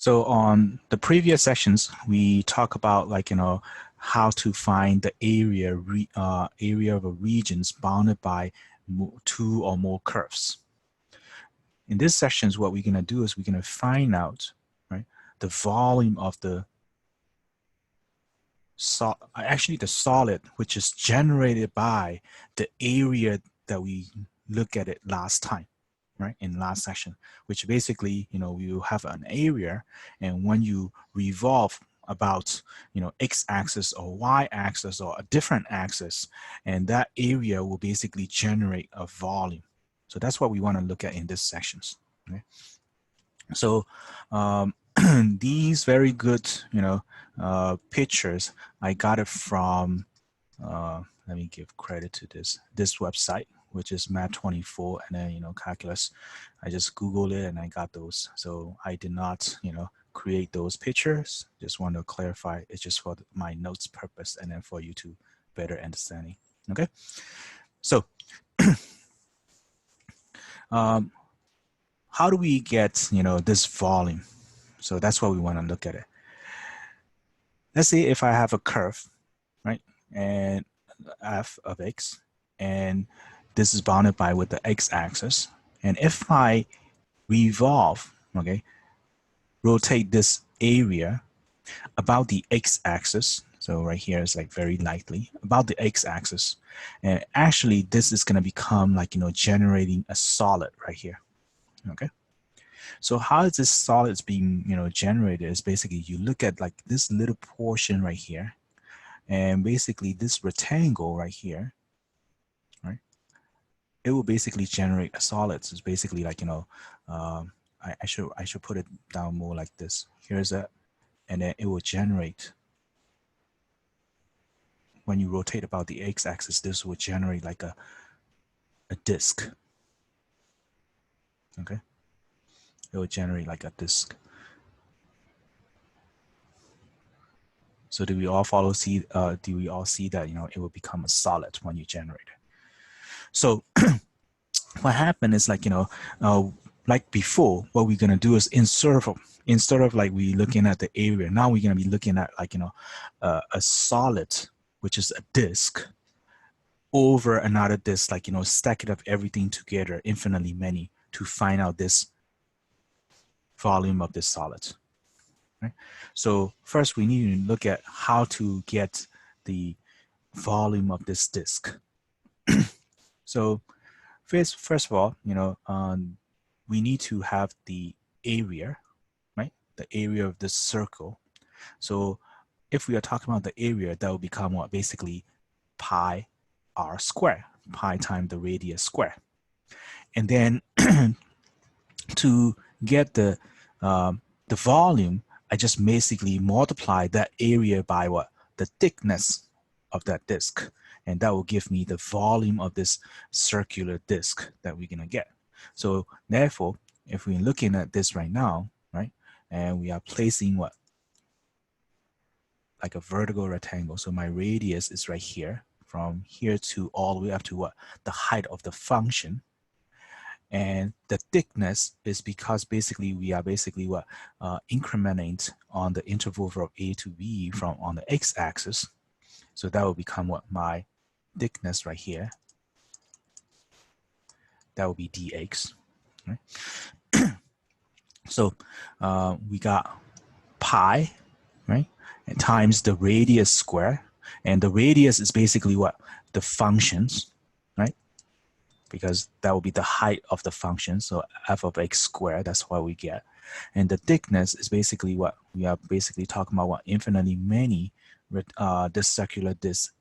So on the previous sessions, we talk about how to find the area of a regions bounded by two or more curves. In this sessions, what we're going to do is we're going to find out, right, the volume of the solid, which is generated by the area that we look at it last time. Right, in last session, which basically, we will have an area, and when you revolve about, x-axis or y-axis or a different axis, and that area will basically generate a volume. So that's what we want to look at in this sections. Okay? So these very good, pictures, I got it from, let me give credit to this website, which is Math24, and then, calculus. I just Googled it and I got those. So I did not, create those pictures. Just want to clarify, it's just for my notes purpose and then for you to better understanding. Okay. So how do we get, this volume? So that's what we want to look at it. Let's say if I have a curve, right? And f of x, and this is bounded by with the x-axis. And if I revolve, okay, rotate this area about the x-axis, so right here is like very lightly about the x-axis, and actually this is going to become like, generating a solid right here. Okay. So how is this solid being, generated is basically you look at like this little portion right here, and basically this rectangle right here, right? It will basically generate a solid. So it's basically like, I should put it down more like this. Here's a, and then it will generate, when you rotate about the x-axis, this will generate like a disk. Okay. It will generate like a disk. So do we all see that, it will become a solid when you generate it? So what happened is like, like before, what we're going to do is instead of like we looking at the area, now we're going to be looking at like, a solid, which is a disk, over another disk, like, stack it up everything together, infinitely many, to find out this volume of this solid. Right? So first we need to look at how to get the volume of this disk. So first of all, we need to have the area, right? The area of this circle. So if we are talking about the area, that will become what? Basically pi r square, pi times the radius square. And then to get the volume, I just basically multiply that area by what? The thickness of that disk. And that will give me the volume of this circular disk that we're gonna get. So therefore, if we're looking at this right now, right, and we are placing what? Like a vertical rectangle. So my radius is right here, from here to all the way up to what? The height of the function. And the thickness is because basically we are basically what? Incrementing on the interval from a to b from on the x-axis. So that will become what? My thickness right here. That will be dx. Right? So we got pi, right? And times the radius square. And the radius is basically what? The functions, right? Because that will be the height of the function. So f of x squared, that's what we get. And the thickness is basically what? We are basically talking about what? Infinitely many this circular disk,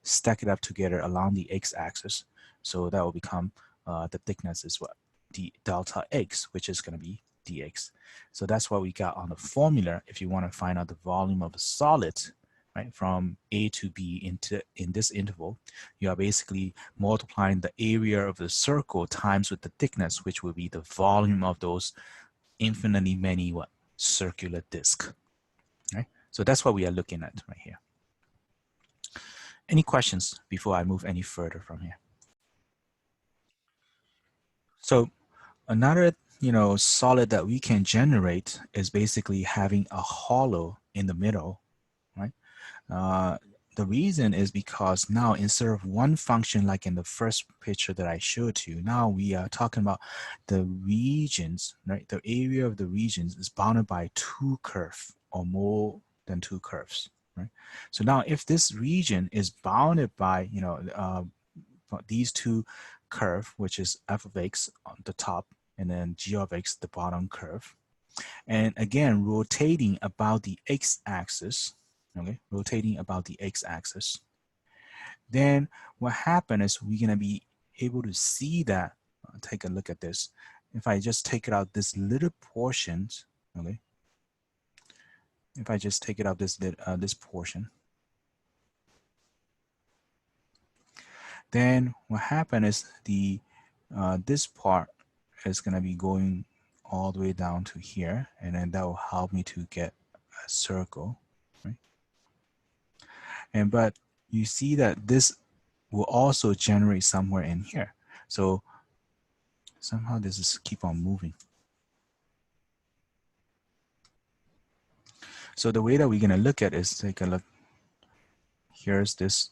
stack it up together along the x-axis. So that will become the thickness is what? D delta x, which is going to be dx. So that's what we got on the formula. If you want to find out the volume of a solid, right, from a to b in this interval, you are basically multiplying the area of the circle times with the thickness, which will be the volume of those infinitely many what? Circular disk. Right? So that's what we are looking at right here. Any questions before I move any further from here? So another solid that we can generate is basically having a hollow in the middle, right? The reason is because now instead of one function like in the first picture that I showed you, now we are talking about the regions, right? The area of the regions is bounded by two curves or more than two curves, right? So now if this region is bounded by, these two curve, which is f of x on the top and then g of x, the bottom curve, and again, rotating about the x-axis, okay, rotating about the x-axis, then what happened is we're going to be able to see that, take a look at this. If I just take it out this little portions, okay, if I just take it out this portion, then what happened is this part is going to be going all the way down to here, and then that will help me to get a circle, right? And but you see that this will also generate somewhere in here. So somehow this is keep on moving. So the way that we're going to look at is take a look. Here's this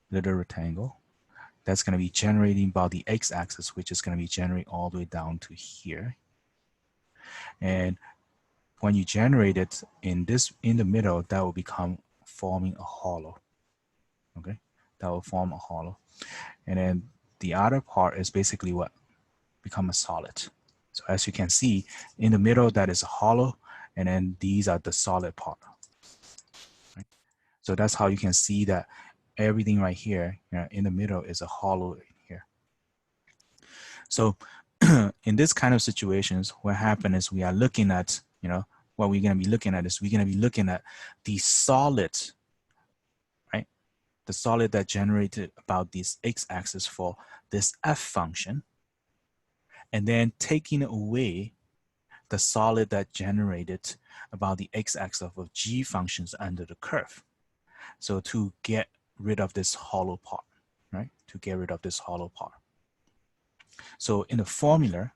little rectangle that's going to be generating about the x-axis, which is going to be generating all the way down to here. And when you generate it in the middle, that will become forming a hollow. Okay, that will form a hollow. And then the other part is basically what become a solid. So as you can see, in the middle, that is a hollow, and then these are the solid part. Right? So that's how you can see that everything right here, in the middle is a hollow here. So in this kind of situations, what happened is we are looking at, what we're going to be looking at is we're going to be looking at the solid, right? The solid that generated about this x-axis for this f function, and then taking away the solid that generated about the x-axis of g functions under the curve. So to get rid of this hollow part, right? To get rid of this hollow part. So in the formula,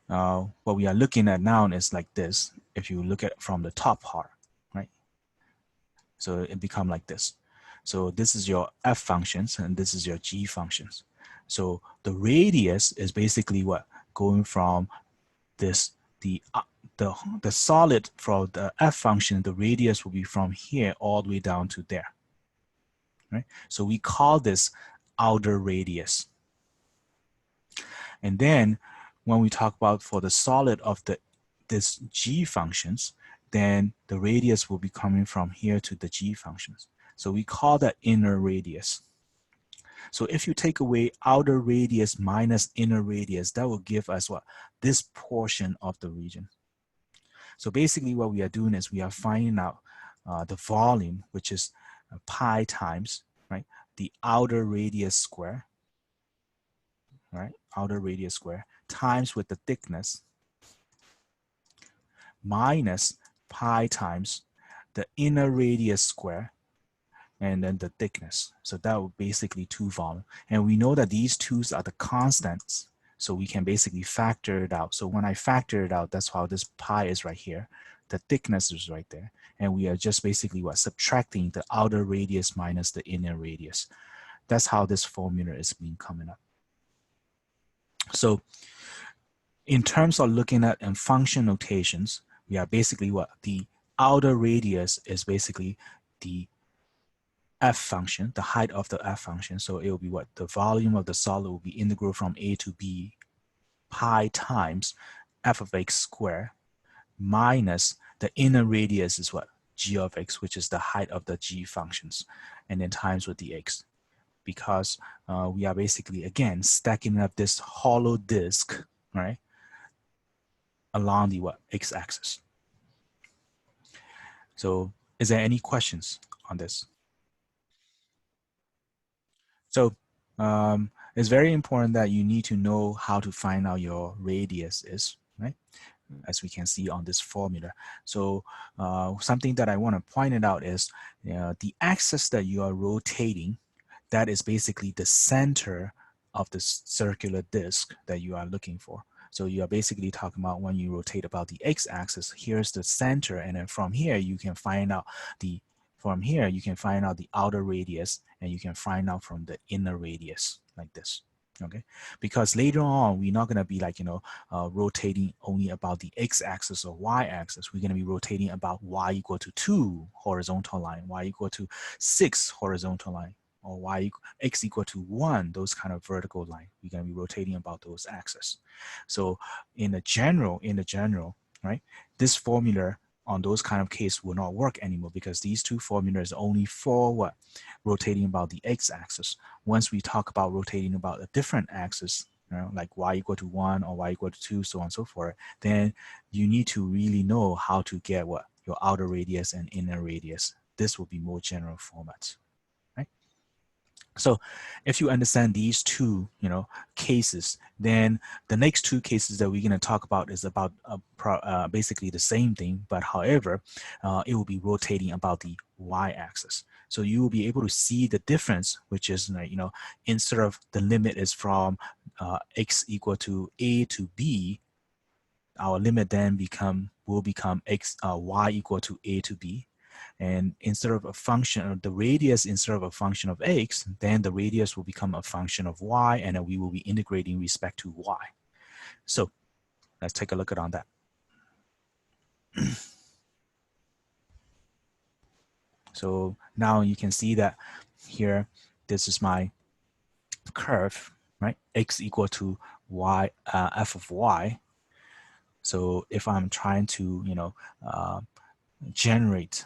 what we are looking at now is like this. If you look at from the top part, right? So it become like this. So this is your f functions and this is your g functions. So the radius is basically what? Going from this, the solid for the f function, the radius will be from here all the way down to there, right? So we call this outer radius. And then when we talk about for the solid of this g functions, then the radius will be coming from here to the g functions. So we call that inner radius. So if you take away outer radius minus inner radius, that will give us what? This portion of the region. So basically what we are doing is we are finding out the volume, which is pi times, right, the outer radius square, right, outer radius square, times with the thickness, minus pi times the inner radius square, and then the thickness. So that would basically two volume. And we know that these twos are the constants. So we can basically factor it out. So when I factor it out, that's how this pi is right here. The thickness is right there. And we are just basically what? Subtracting the outer radius minus the inner radius. That's how this formula is being coming up. So in terms of looking at in function notations, we are basically what? The outer radius is basically the f function, the height of the f function. So it will be what? The volume of the solid will be integral from a to b pi times f of x squared minus the inner radius is what? G of x, which is the height of the g functions, and then times with the x. Because we are basically, again, stacking up this hollow disk, right, along the what? X-axis. So is there any questions on this? So it's very important that you need to know how to find out your radius is, right? As we can see on this formula. So something that I want to point it out is the axis that you are rotating, that is basically the center of this circular disk that you are looking for. So you are basically talking about when you rotate about the x-axis, here's the center, and then from here you can find out the outer radius, and you can find out from the inner radius like this. Okay, because later on we're not going to be like rotating only about the x-axis or y-axis. We're going to be rotating about y equal to 2 horizontal line, y equal to 6 horizontal line, or x equal to 1, those kind of vertical line. We're going to be rotating about those axes. So in the general, right, this formula on those kind of case will not work anymore, because these two formulas are only for what? Rotating about the x-axis. Once we talk about rotating about a different axis, like y equal to 1 or y equal to 2, so on and so forth, then you need to really know how to get what? Your outer radius and inner radius. This will be more general formats. So if you understand these two, cases, then the next two cases that we're going to talk about is about basically the same thing, but however, it will be rotating about the y-axis. So you will be able to see the difference, which is, instead of the limit is from x equal to a to b, our limit then will become y equal to a to b. And instead of a function of the radius, instead of a function of x, then the radius will become a function of y, and then we will be integrating respect to y. So let's take a look at on that. So now you can see that here, this is my curve, right? X equal to y, f of y. So if I'm trying to, generate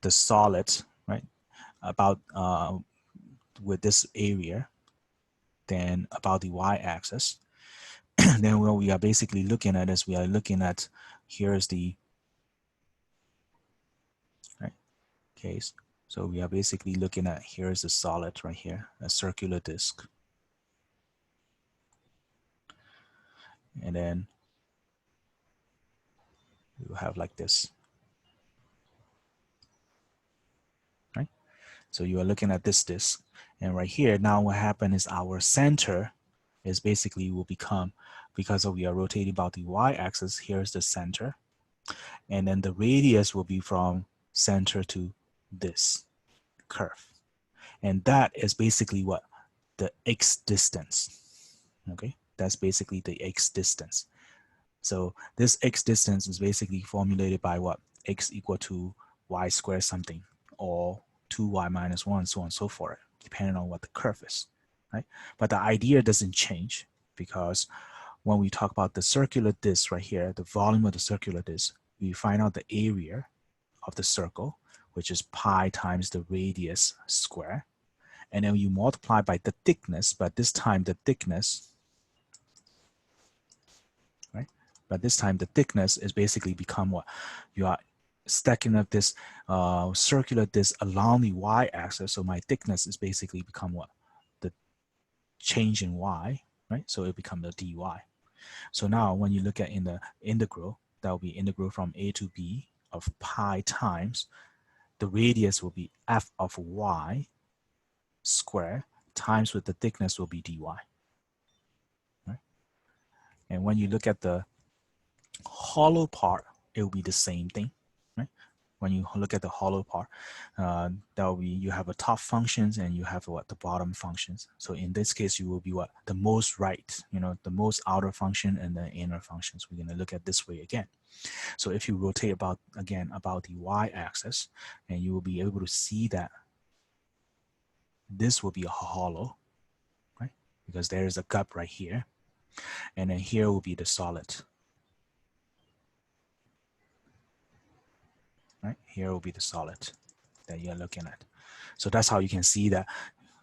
the solid, right, about with this area, then about the y-axis, then what we are basically looking at is here's the right case. So we are basically looking at here's the solid right here, a circular disk, and then we will have like this. Right? So you are looking at this disk, and right here now what happened is our center is basically will become, because we are rotating about the y-axis, here's the center, and then the radius will be from center to this curve, and that is basically what? The x distance. Okay, that's basically the x distance. So this x distance is basically formulated by what? X equal to y squared something, or 2y minus 1, so on and so forth, depending on what the curve is, right? But the idea doesn't change, because when we talk about the circular disk right here, the volume of the circular disk, we find out the area of the circle, which is pi times the radius square. And then you multiply by the thickness, but this time the thickness, right? But this time the thickness is basically become what? You are stacking up this circular disk along the y-axis. So my thickness is basically become what? The change in y, right? So it becomes the dy. So now when you look at in the integral, that will be integral from a to b of pi times the radius will be f of y square times with the thickness will be dy. Right? And when you look at the hollow part, it will be the same thing. Right? When you look at the hollow part, that will be, you have a top functions and you have what? The bottom functions. So in this case, you will be what? The most right, the most outer function and the inner functions. We're going to look at this way again. So if you rotate about the y-axis, and you will be able to see that this will be a hollow, right? Because there is a gap right here, and then here will be the solid. Right? Here will be the solid that you're looking at. So that's how you can see that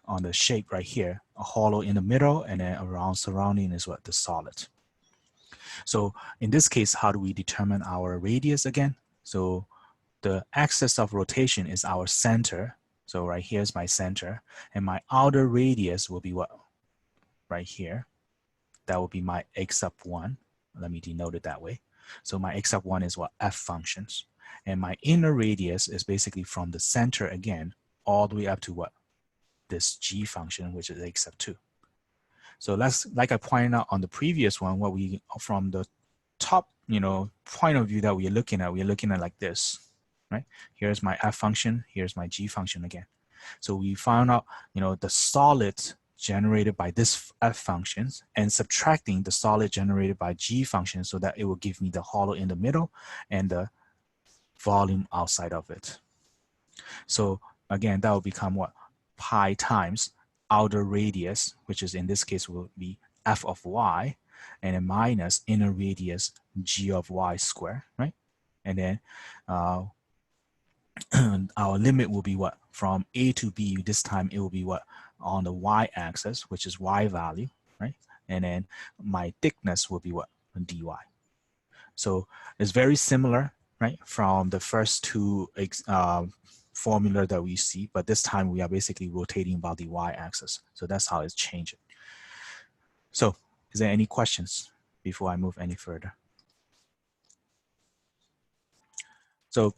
on the shape right here, a hollow in the middle, and then around surrounding is what? The solid. So in this case, how do we determine our radius again? So the axis of rotation is our center. So right here is my center, and my outer radius will be what? Right here. That will be my x sub 1. Let me denote it that way. So my x sub 1 is what? F functions. And my inner radius is basically from the center again, all the way up to what? This g function, which is x sub 2. So let's, like I pointed out on the previous one, what we, from the top, point of view that we're looking at like this, right? Here's my f function, here's my g function again. So we found out, the solid generated by this f functions and subtracting the solid generated by g functions so that it will give me the hollow in the middle and the volume outside of it. So again, that will become what? Pi times outer radius, which is in this case will be f of y, and then minus inner radius g of y squared, right? And then our limit will be what? From a to b, this time it will be what? On the y-axis, which is y value, right? And then my thickness will be what? dy. So it's very similar, right, from the first two formula that we see, but this time we are basically rotating about the y-axis. So that's how it's changing. So is there any questions before I move any further? So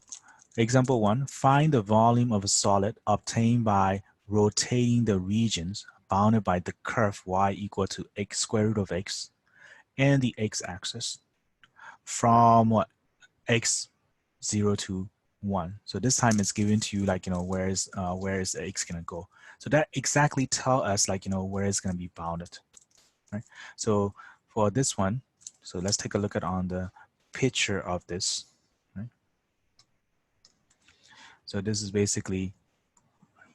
example 1, find the volume of a solid obtained by rotating the regions bounded by the curve y equal to x square root of x and the x-axis from what? X 0 to 1. So this time it's given to you like, where is x gonna go? So that exactly tell us like, where it's gonna be bounded, right? So for this one, so let's take a look at on the picture of this, right? So this is basically,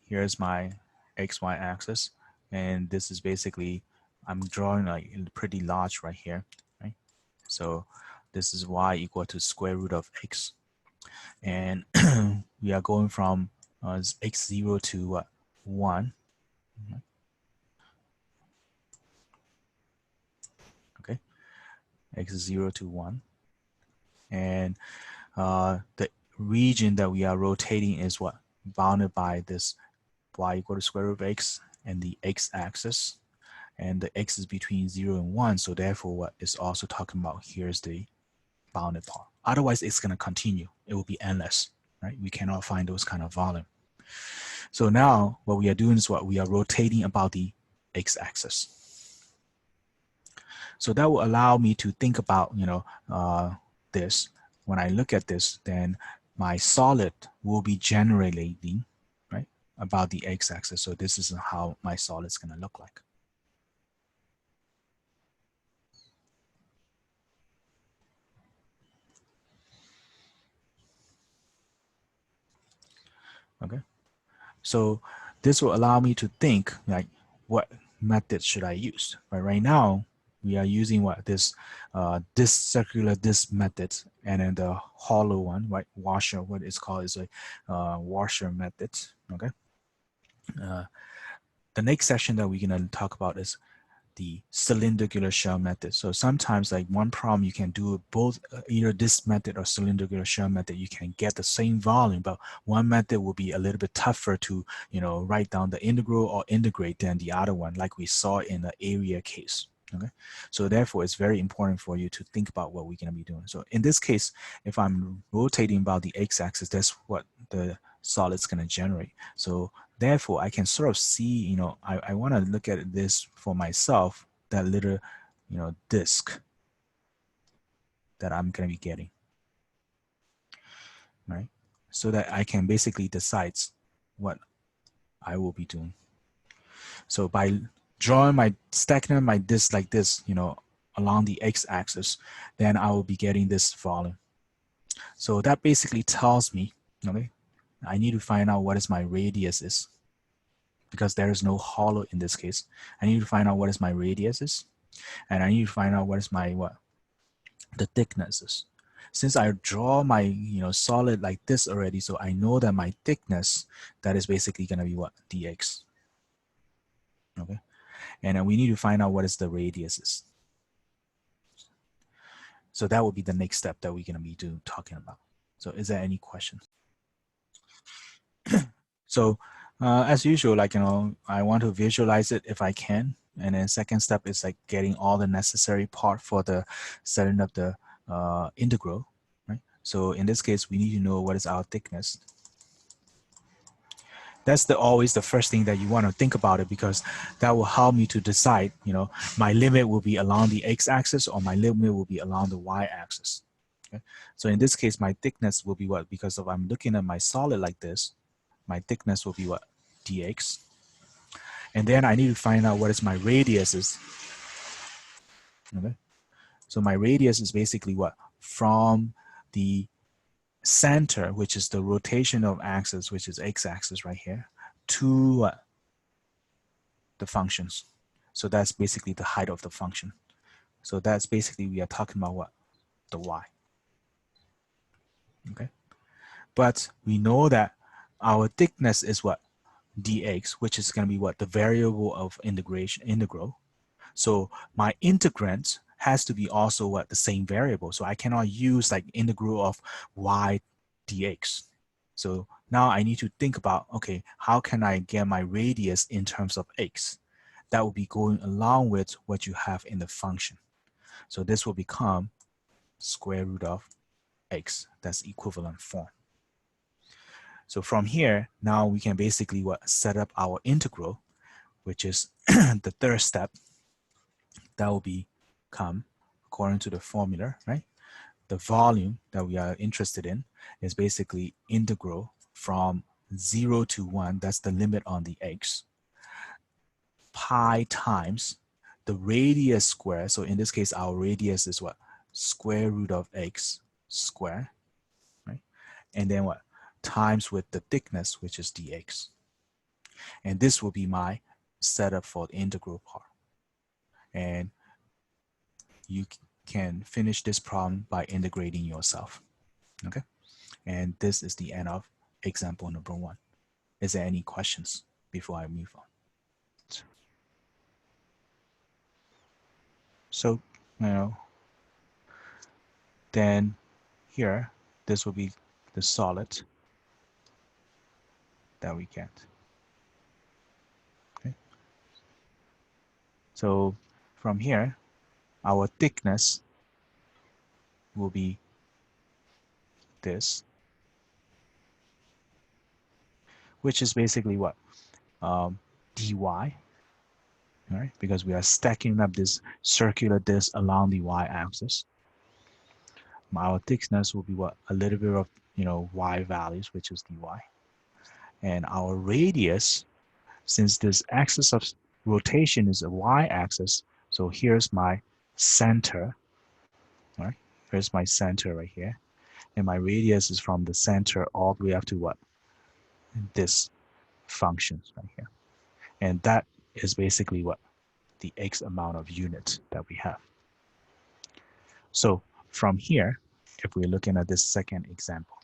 here's my XY axis, and this is basically, I'm drawing like pretty large right here, right? So this is y equal to square root of x. And we are going from x0 to 1. Okay, x0 to 1. And the region that we are rotating is what? Bounded by this y equal to square root of x and the x-axis. And the x is between 0 and 1. So therefore, what is also talking about, here's the bounded part. Otherwise, it's going to continue. It will be endless, right? We cannot find those kind of volume. So now what we are doing is what? We are rotating about the x-axis. So that will allow me to think about, this. When I look at this, then my solid will be generating, right, about the x-axis. So this is how my solid is going to look like. Okay. So this will allow me to think like, what method should I use? But right now we are using what? This circular disc method, and then the hollow one, right? Washer, what it's called is a washer method. Okay. The next session that we're gonna talk about is the cylindrical shell method. So sometimes like one problem you can do both either this method or cylindrical shell method, you can get the same volume, but one method will be a little bit tougher to, write down the integral or integrate than the other one, like we saw in the area case. Okay, so therefore it's very important for you to think about what we're going to be doing. So in this case, if I'm rotating about the x-axis, that's what the solid's going to generate. So therefore I can sort of see, I want to look at this for myself, that little, disc that I'm going to be getting, right? So that I can basically decide what I will be doing. So by drawing stacking my disc like this, along the x-axis, then I will be getting this volume. So that basically tells me, okay, I need to find out what is my radius is, because there is no hollow in this case. I need to find out what is my radius is, and I need to find out what is my the thickness is. Since I draw my solid like this already, so I know that my thickness, that is basically going to be what? Dx. Okay, and then we need to find out what is the radius is. So that will be the next step that we're going to be talking about. So is there any questions? So as usual, like, I want to visualize it if I can. And then second step is like getting all the necessary part for the setting up the integral, right? So in this case, we need to know what is our thickness. That's always the first thing that you want to think about it, because that will help me to decide, my limit will be along the x-axis or my limit will be along the y-axis. Okay? So in this case, my thickness will be what? Because if I'm looking at my solid like this, my thickness will be what? Dx. And then I need to find out what is my radius is. Okay? So my radius is basically what? From the center, which is the rotation of axis, which is x-axis right here, to the functions. So that's basically the height of the function. So that's basically, we are talking about what? The y. Okay. But we know that our thickness is what? Dx, which is going to be what? The variable of integral. So my integrand has to be also what? The same variable. So I cannot use like integral of y dx. So now I need to think about, okay, how can I get my radius in terms of x? That will be going along with what you have in the function. So this will become square root of x. That's equivalent form. So from here, now we can basically set up our integral, which is the third step. That will become, according to the formula, right? The volume that we are interested in is basically integral from 0 to 1, that's the limit on the x, pi times the radius square. So in this case, our radius is what? Square root of x square, right? And then what? Times with the thickness, which is dx. And this will be my setup for the integral part. And you can finish this problem by integrating yourself, okay? And this is the end of example number 1. Is there any questions before I move on? So, then here, this will be the solid that we get. Okay. So from here, our thickness will be this, which is basically what? Dy, right? Because we are stacking up this circular disc along the y-axis. Our thickness will be what? A little bit of, y values, which is dy. And our radius, since this axis of rotation is a y-axis, so here's my center, right? Here's my center right here. And my radius is from the center all the way up to what? This function right here. And that is basically what? The x amount of units that we have. So from here, if we're looking at this second example,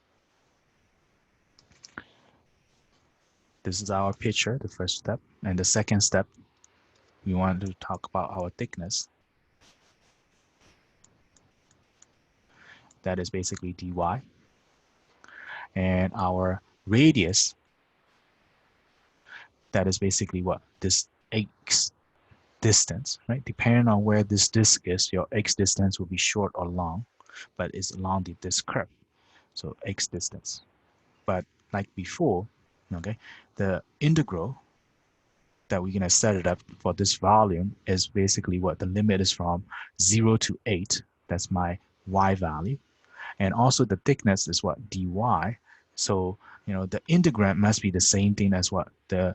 this is our picture, the first step. And the second step, we want to talk about our thickness. That is basically dy. And our radius, that is basically what? This x distance, right? Depending on where this disk is, your x distance will be short or long, but it's along this curve. So x distance. But like before, okay, the integral that we're gonna set it up for this volume is basically what? The limit is from 0 to 8. That's my y value. And also the thickness is what? Dy. So, the integrand must be the same thing as what? The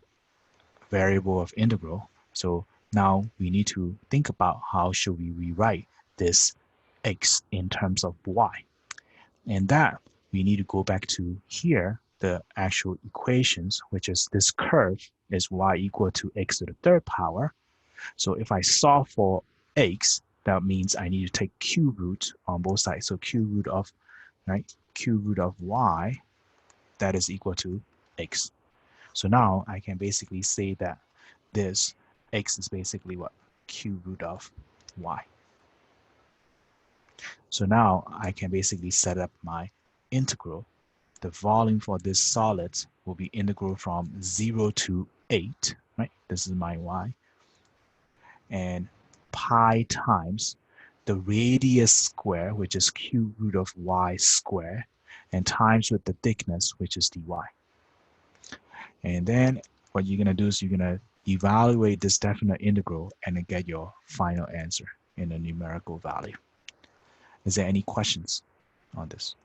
variable of integral. So now we need to think about how should we rewrite this x in terms of y. And that we need to go back to here, the actual equations, which is this curve is y equal to x to the third power. So if I solve for x, that means I need to take cube root on both sides. So cube root of, right, cube root of y, that is equal to x. So now I can basically say that this x is basically what? Cube root of y. So now I can basically set up my integral. The volume for this solid will be integral from 0 to 8, right? This is my y. And pi times the radius square, which is cube root of y square, and times with the thickness, which is dy. And then what you're gonna do is you're gonna evaluate this definite integral and then get your final answer in a numerical value. Is there any questions on this?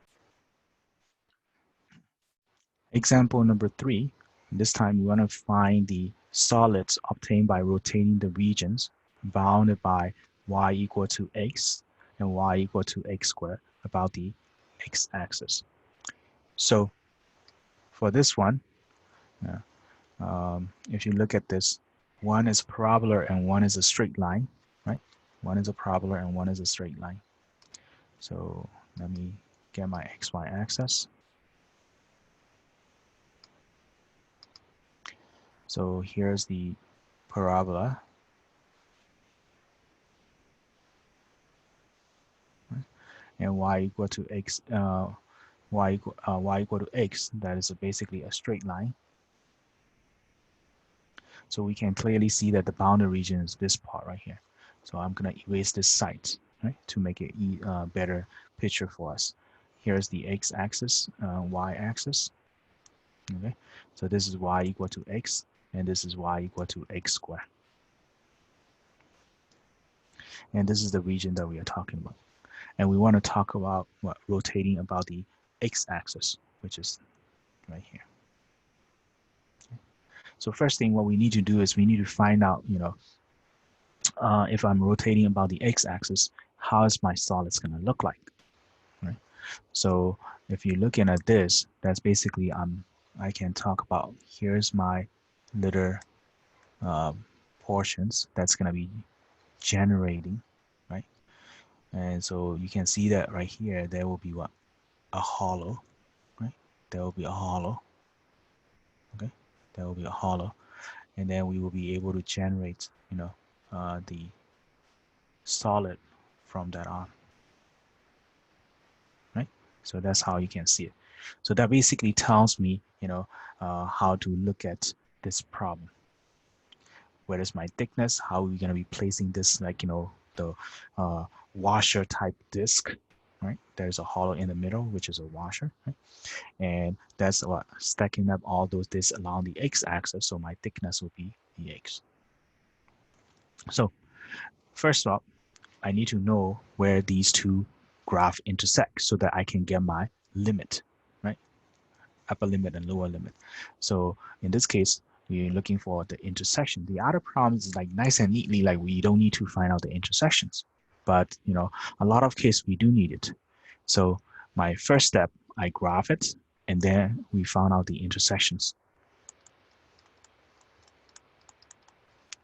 Example number 3, this time we want to find the solids obtained by rotating the regions bounded by y equal to x and y equal to x squared about the x-axis. So for this one, if you look at this, one is parabola and one is a straight line, right? One is a parabola and one is a straight line. So let me get my xy axis. So here's the parabola. And y equal to x, y equal to x, that is basically a straight line. So we can clearly see that the boundary region is this part right here. So I'm gonna erase this side, right, to make it a better picture for us. Here's the x-axis, y-axis. Okay, so this is y equal to x, and this is y equal to x squared. And this is the region that we are talking about. And we want to talk about what rotating about the x-axis, which is right here. Okay. So first thing, what we need to do is we need to find out, if I'm rotating about the x-axis, how is my solids going to look like, right? So if you're looking at this, that's basically I can talk about, here's my little portions that's going to be generating, right? And so you can see that right here, there will be what? A hollow, right? There will be a hollow, okay? There will be a hollow, and then we will be able to generate, the solid from that on, right? So that's how you can see it. So that basically tells me, how to look at this problem. What is my thickness? How are we going to be placing this, like, the washer type disc, right? There's a hollow in the middle, which is a washer, right? And that's what stacking up all those discs along the x-axis. So my thickness will be the x. So first off, I need to know where these two graphs intersect so that I can get my limit, right? Upper limit and lower limit. So in this case, we're looking for the intersection. The other problem is like nice and neatly, like we don't need to find out the intersections, but a lot of cases we do need it. So my first step, I graph it, and then we found out the intersections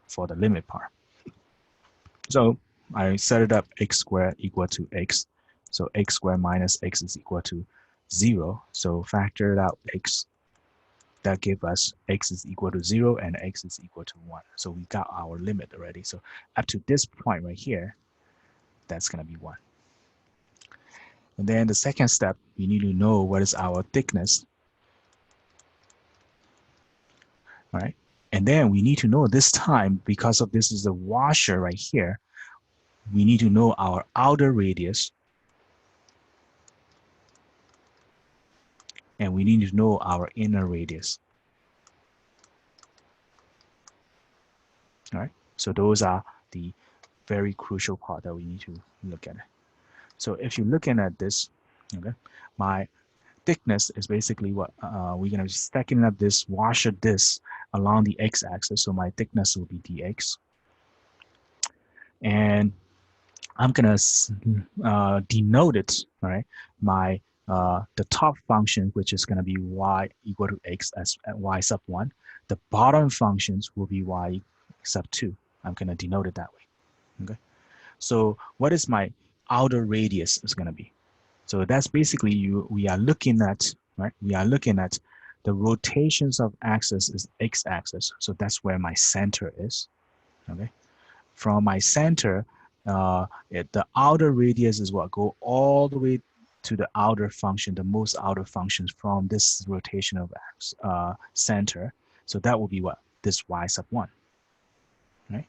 for the limit part. So I set it up x squared equal to x. So x squared minus x is equal to 0. So factor out x. That gives us x is equal to 0 and x is equal to 1. So we got our limit already. So up to this point right here, that's going to be 1. And then the second step, we need to know what is our thickness. All right. And then we need to know this time, because of this is the washer right here, we need to know our outer radius. And we need to know our inner radius. All right. So those are the very crucial part that we need to look at. So if you're looking at this, okay, my thickness is basically what we're going to be stacking up this washer disc along the x-axis. So my thickness will be dx. And I'm going to denote it, all right, my the top function, which is going to be y equal to x as y sub 1. The bottom functions will be y sub 2. I'm going to denote it that way. Okay. So what is my outer radius is going to be? So that's basically we are looking at, right? We are looking at the rotations of axis is x-axis. So that's where my center is. Okay. From my center, the outer radius is what go all the way to the outer function, the most outer functions from this rotation of center. So that will be what? This y sub 1, right?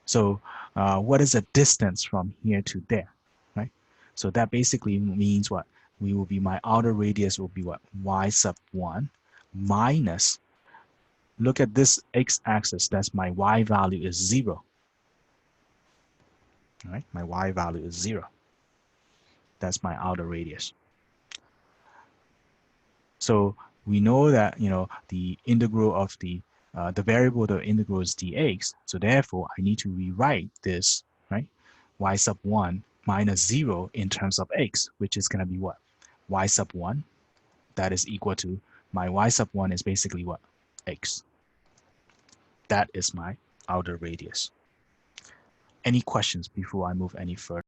So what is the distance from here to there, right? So that basically means what? We will be, my outer radius will be what? Y sub 1 minus, look at this x-axis, that's my y value is 0. All right, my y value is 0. That's my outer radius. So we know that, you know, the integral of the variable, the integral is dx. So therefore, I need to rewrite this, right? Y sub 1 minus 0 in terms of x, which is going to be what? Y sub 1, that is equal to, my y sub 1 is basically what? X. That is my outer radius. Any questions before I move any further?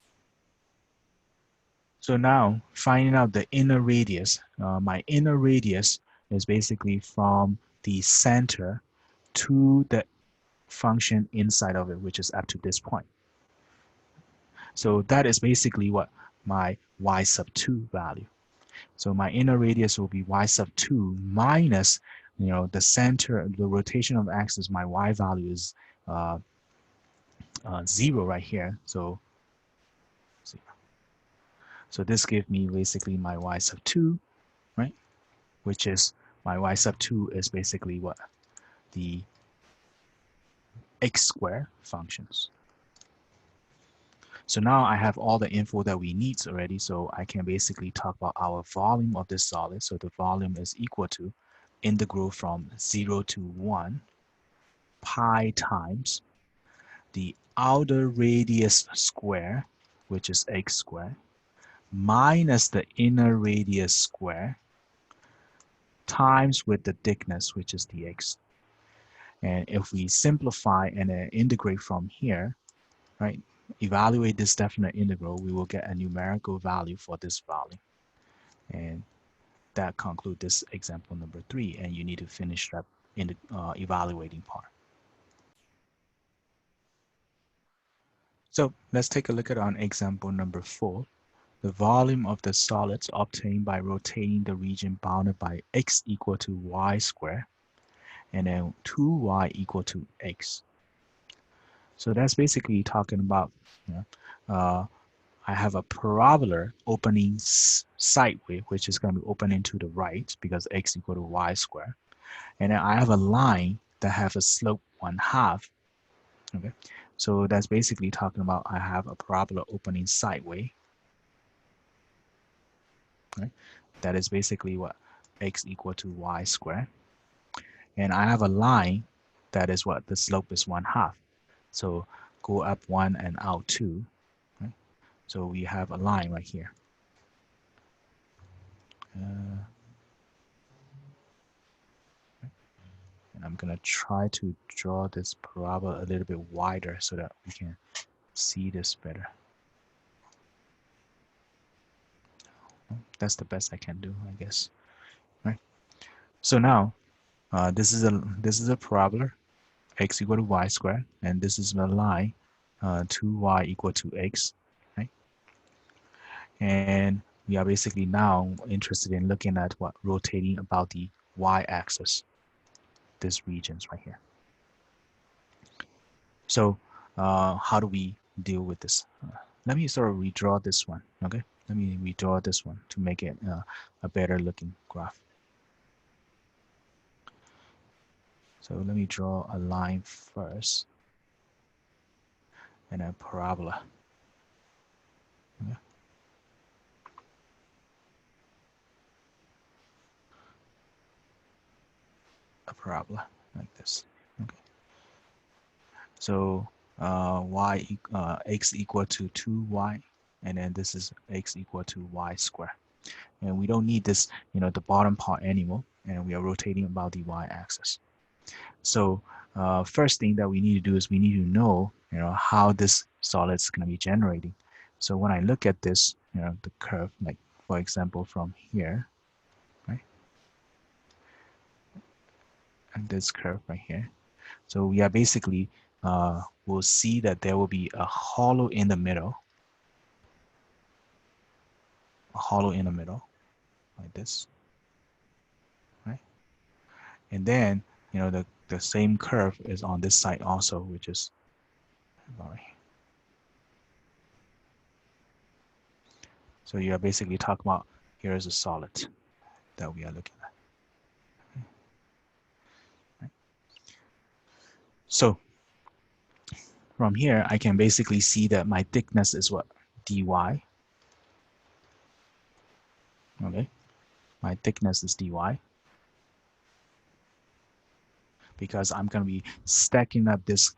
So now, finding out the inner radius, my inner radius is basically from the center to the function inside of it, which is up to this point. So that is basically what my y sub 2 value. So my inner radius will be y sub 2 minus, you know, the center, the rotation of axis, my y value is 0 right here. So this gives me basically my y sub 2, right? Which is my y sub 2 is basically what? The x squared functions. So now I have all the info that we need already, so I can basically talk about our volume of this solid. So the volume is equal to integral from 0 to 1 pi times the outer radius square, which is x squared, minus the inner radius square times with the thickness, which is dx. And if we simplify and integrate from here, right, evaluate this definite integral, we will get a numerical value for this volume. And that concludes this example number 3, and you need to finish that in the evaluating part. So let's take a look at on example number 4. The volume of the solids obtained by rotating the region bounded by x equal to y squared, and then 2y equal to x. So that's basically talking about, you know, I have a parabola opening sideways, which is going to be opening to the right because x equal to y squared. And then I have a line that have a slope 1/2. Okay, so that's basically talking about I have a parabola opening sideways. Right, that is basically what x equal to y squared. And I have a line that is what the slope is 1/2. So go up 1 and out 2. Right? So we have a line right here. And I'm going to try to draw this parabola a little bit wider so that we can see this better. That's the best I can do, I guess. Right. So now this is a parabola, x equal to y squared, and this is the line 2y equal to x. Right. And we are basically now interested in looking at what rotating about the y-axis, this regions right here. So how do we deal with this? Let me sort of redraw this one. Okay, let me redraw this one to make it a better looking graph. So let me draw a line first and a parabola. Okay. A parabola like this. Okay. So x equal to 2y, and then this is x equal to y squared. And we don't need this, you know, the bottom part anymore, and we are rotating about the y-axis. So first thing that we need to do is we need to know, you know, how this solid is going to be generating. So when I look at this, you know, the curve, like for example from here, right, and this curve right here. So we are basically we'll see that there will be a hollow in the middle, like this, right? And then, you know, the same curve is on this side also, which is right. So you are basically talking about here is a solid that we are looking at. So from here, I can basically see that my thickness is what? dy. Okay, my thickness is dy because I'm going to be stacking up this,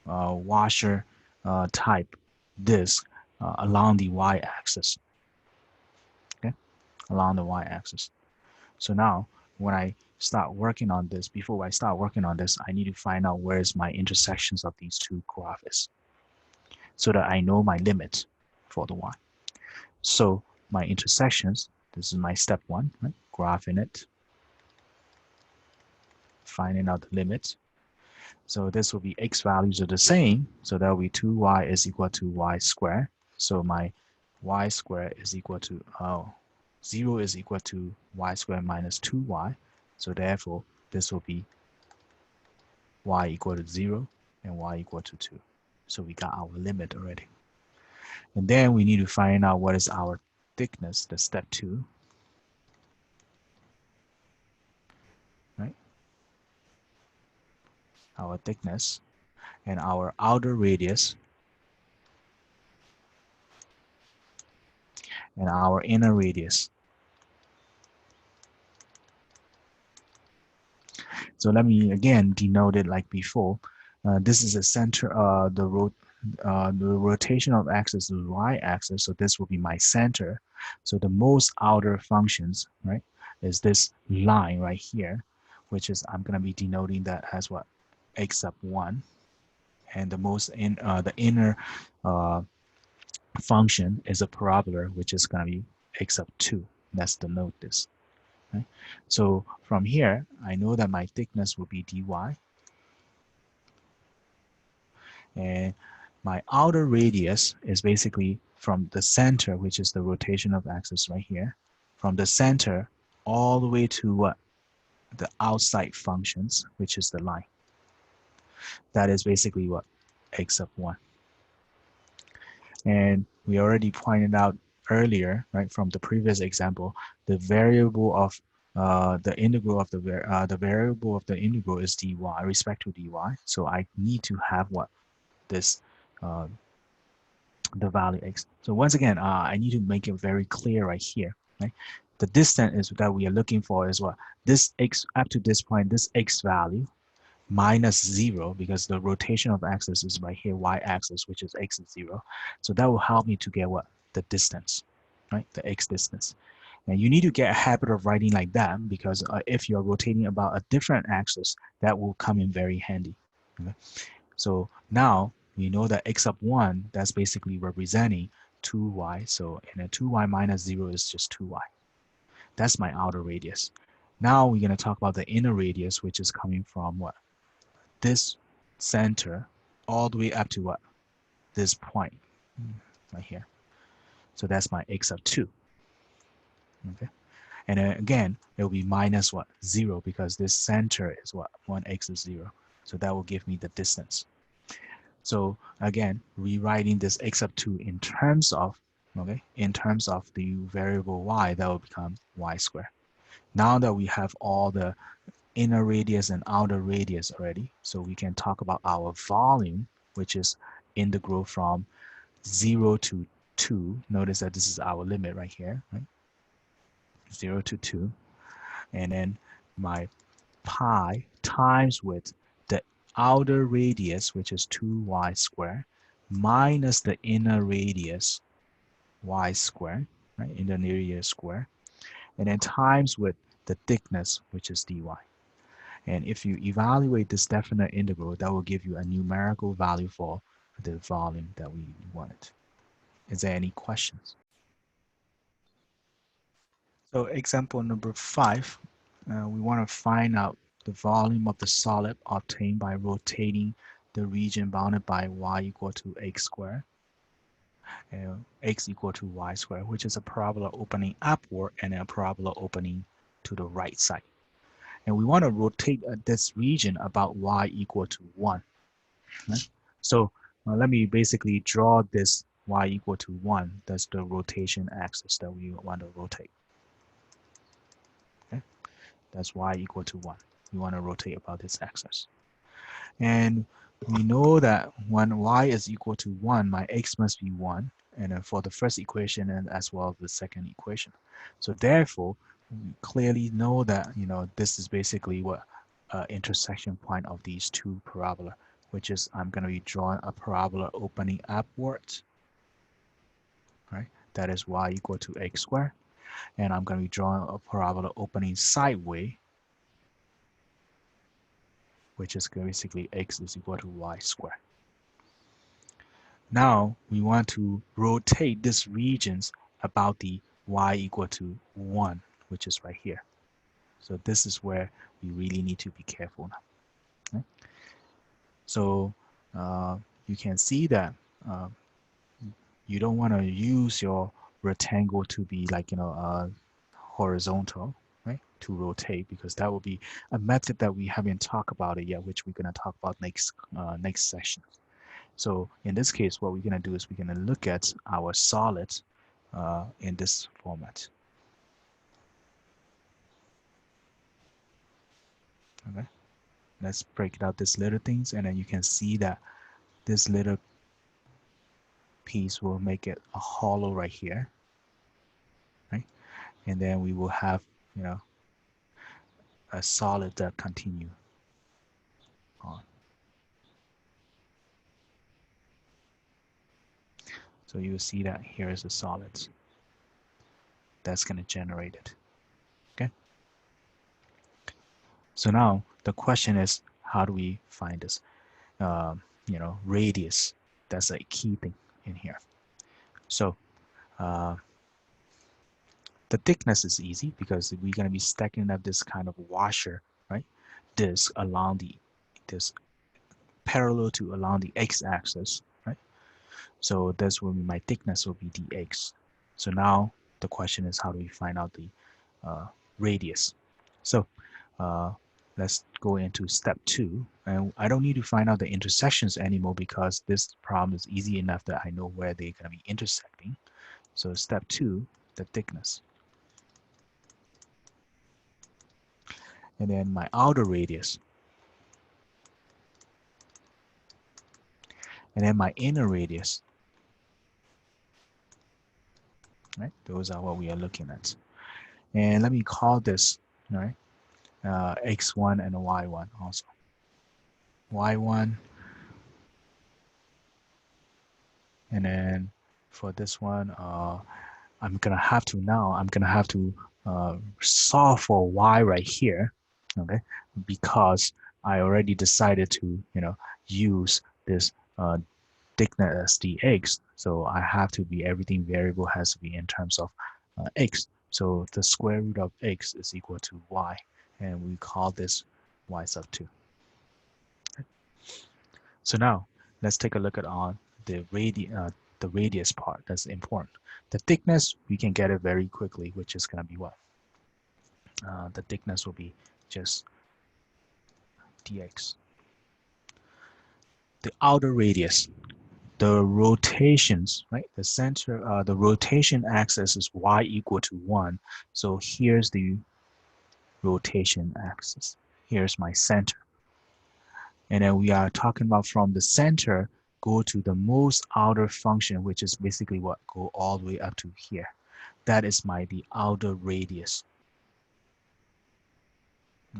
washer type disc along the y-axis. Okay, along the y-axis. So now, when I start working on this, before I start working on this, I need to find out where's my intersections of these two graphs so that I know my limit for the y. So my intersections, this is my step one, right? Graphing it, finding out the limit. So this will be x values are the same, so that will be 2y is equal to y squared. So my y squared is equal to 0 is equal to y squared minus 2y. So therefore, this will be y equal to 0 and y equal to 2. So we got our limit already. And then we need to find out what is our thickness, the step 2. Right? Our thickness and our outer radius and our inner radius. So let me again denote it like before. This is the center, the rotational axis is y-axis, so this will be my center. So the most outer functions, right, is this line right here, which is I'm going to be denoting that as what? X sub 1. And the most the inner function is a parabola, which is going to be x sub 2. Let's denote this. Right? So from here, I know that my thickness will be dy, and my outer radius is basically from the center, which is the rotation of axis right here, from the center all the way to what? The outside functions, which is the line. That is basically what? X sub 1. And we already pointed out earlier, right, from the previous example, the variable of the integral of the variable of the integral is dy, respect to dy. So I need to have what? This uh, the value x. So once again, I need to make it very clear right here. Right? The distance is that we are looking for is what? This x up to this point, this x value minus 0, because the rotation of axis is right here, y-axis, which is x is 0. So that will help me to get what? The distance, right? The x distance. And you need to get a habit of writing like that, because if you're rotating about a different axis, that will come in very handy. Okay? So now we know that x sub 1, that's basically representing 2y. So and then 2y minus 0 is just 2y. That's my outer radius. Now we're going to talk about the inner radius, which is coming from what? This center all the way up to what? This point right here. So that's my x sub 2. Okay. And then again, it will be minus what? 0, because this center is what? 1x is 0. So that will give me the distance. So again, rewriting this x sub 2 in terms of, okay, in terms of the variable y, that will become y squared. Now that we have all the inner radius and outer radius already, so we can talk about our volume, which is integral from 0 to 2. Notice that this is our limit right here, right? 0 to 2. And then my pi times with the outer radius, which is 2y squared, minus the inner radius, y squared, right? Inner radius square, and then times with the thickness, which is dy. And if you evaluate this definite integral, that will give you a numerical value for the volume that we wanted. Is there any questions? So example number 5, we want to find out the volume of the solid obtained by rotating the region bounded by y equal to x squared, x equal to y squared, which is a parabola opening upward and a parabola opening to the right side. And we want to rotate this region about y equal to 1. Right? So let me basically draw this y equal to 1. That's the rotation axis that we want to rotate. Okay? That's y equal to 1. We want to rotate about this axis. And we know that when y is equal to 1, my x must be 1, and then for the first equation and as well as the second equation. So therefore, we clearly know that, this is basically what intersection point of these two parabola, which is I'm going to be drawing a parabola opening upwards, right? That is y equal to x squared. And I'm going to be drawing a parabola opening sideways, which is basically x is equal to y squared. Now we want to rotate this regions about the y equal to 1, which is right here. So this is where we really need to be careful now. Okay? So you can see that you don't want to use your rectangle to be like, horizontal, right, to rotate, because that will be a method that we haven't talked about it yet, which we're going to talk about next session. So in this case, what we're going to do is we're going to look at our solid in this format. Okay, let's break it out these little things, and then you can see that this little piece will make it a hollow right here, right? And then we will have, a solid that continue on. So you will see that here is a solid that's going to generate it. Okay. So now the question is, how do we find this, radius? That's a key thing in here. So the thickness is easy because we're going to be stacking up this kind of washer, right? This along this parallel to along the x-axis, right? So that's when my thickness will be dx. So now the question is, how do we find out the radius? So let's go into step 2, and I don't need to find out the intersections anymore because this problem is easy enough that I know where they're going to be intersecting. So step 2, the thickness. And then my outer radius. And then my inner radius. Right? Those are what we are looking at. And let me call this, right, x1 and y1 also. y1, and then for this one, I'm gonna have to solve for y right here, okay? Because I already decided to, use this thickness as dx. So I have to be, everything variable has to be in terms of x. So the square root of x is equal to y, and we call this y sub 2. So now let's take a look at on the radius part. That's important. The thickness, we can get it very quickly, which is going to be what? The thickness will be just dx. The outer radius, the rotations, right? The center, the rotation axis is y equal to 1. So here's the rotation axis. Here's my center. And then we are talking about from the center, go to the most outer function, which is basically what? Go all the way up to here. That is the outer radius.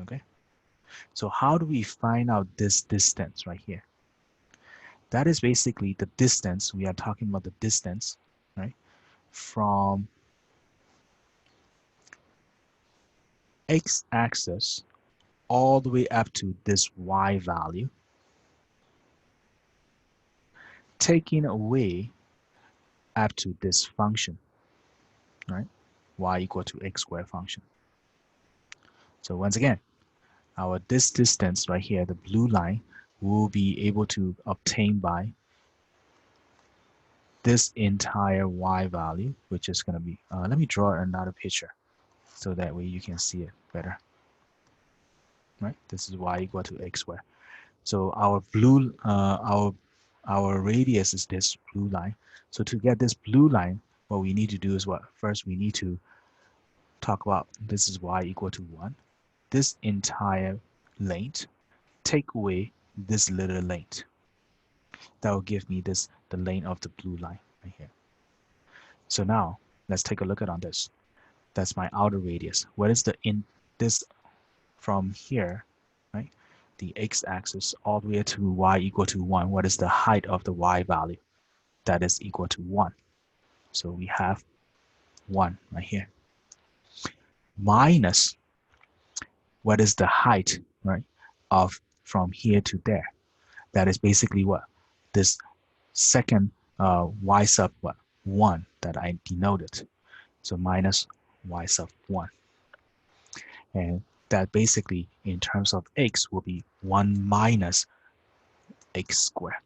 Okay. So how do we find out this distance right here? That is basically the distance. We are talking about the distance, right? From x-axis all the way up to this y value, taking away up to this function, right? Y equal to x squared function. So once again, this distance right here, the blue line, will be able to obtain by this entire y value, which is going to be, let me draw another picture so that way you can see it better. Right? This is y equal to x squared. So our blue, our radius is this blue line. So to get this blue line, what we need to do is what? First, we need to talk about this is y equal to 1. This entire length, take away this little length. That will give me the length of the blue line right here. So now let's take a look at on this. That's my outer radius. What is this from here, right? The x-axis all the way to y equal to 1. What is the height of the y value? That is equal to 1. So we have 1 right here. Minus, what is the height, right, of from here to there? That is basically what? This second y sub what? 1 that I denoted. So minus y sub 1. And that basically, in terms of x, will be 1 minus x squared.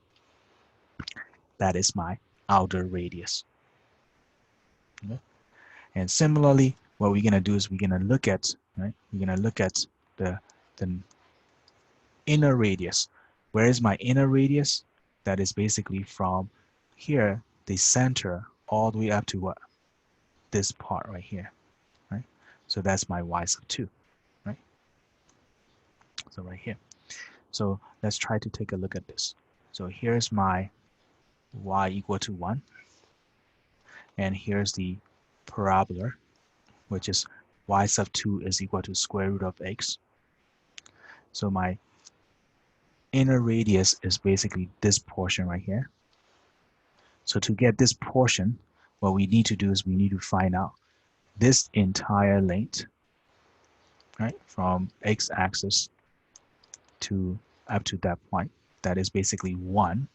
That is my outer radius. Okay? And similarly, what we're going to do is we're going to look at, right? We're going to look at the inner radius. Where is my inner radius? That is basically from here, the center, all the way up to what? This part right here, right? So that's my y sub 2, right? So right here. So let's try to take a look at this. So here's my y equal to 1. And here's the parabola, which is y sub 2 is equal to square root of x. So my inner radius is basically this portion right here. So to get this portion, what we need to do is we need to find out this entire length, right, from x-axis to up to that point. That is basically 1.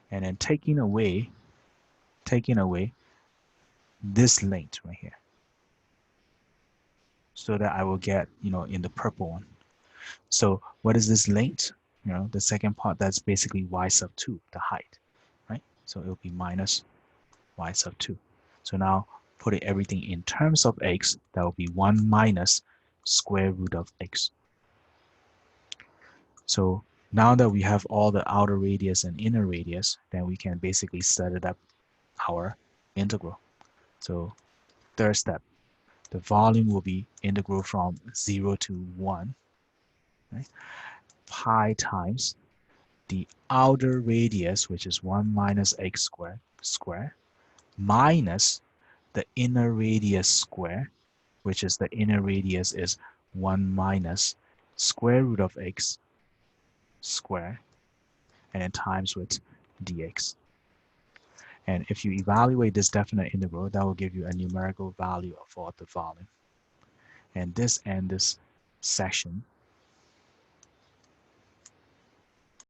And then taking away this length right here, so that I will get, in the purple one. So what is this length? The second part, that's basically y sub 2, the height, right? So it will be minus y sub 2. So now putting everything in terms of x, that will be 1 minus square root of x. So now that we have all the outer radius and inner radius, then we can basically set it up our integral. So third step, the volume will be integral from 0 to 1, right? Pi times the outer radius, which is 1 minus x squared, minus the inner radius square, which is the inner radius is 1 minus square root of x squared, and then times with dx. And if you evaluate this definite integral, that will give you a numerical value for the volume. And this section